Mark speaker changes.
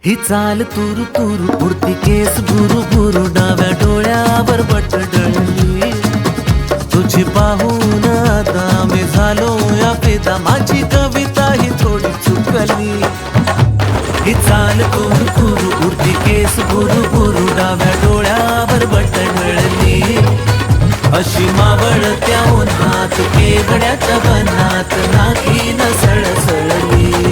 Speaker 1: ही चाल तुरु तुरु उडती केस भुरु भुरु डाव्या डोळ्यावर बट डळली तुझी पाहून आता मी झालो या फिदा माझी कविता ही थोडी चुकली ही चाल तुरु तुरु उडती केस भुरु भुरु डाव्या डोळ्यावर बट डळली अशी मावळत्या उन्हात केवड्याच्या बनात नाकी न सळसळली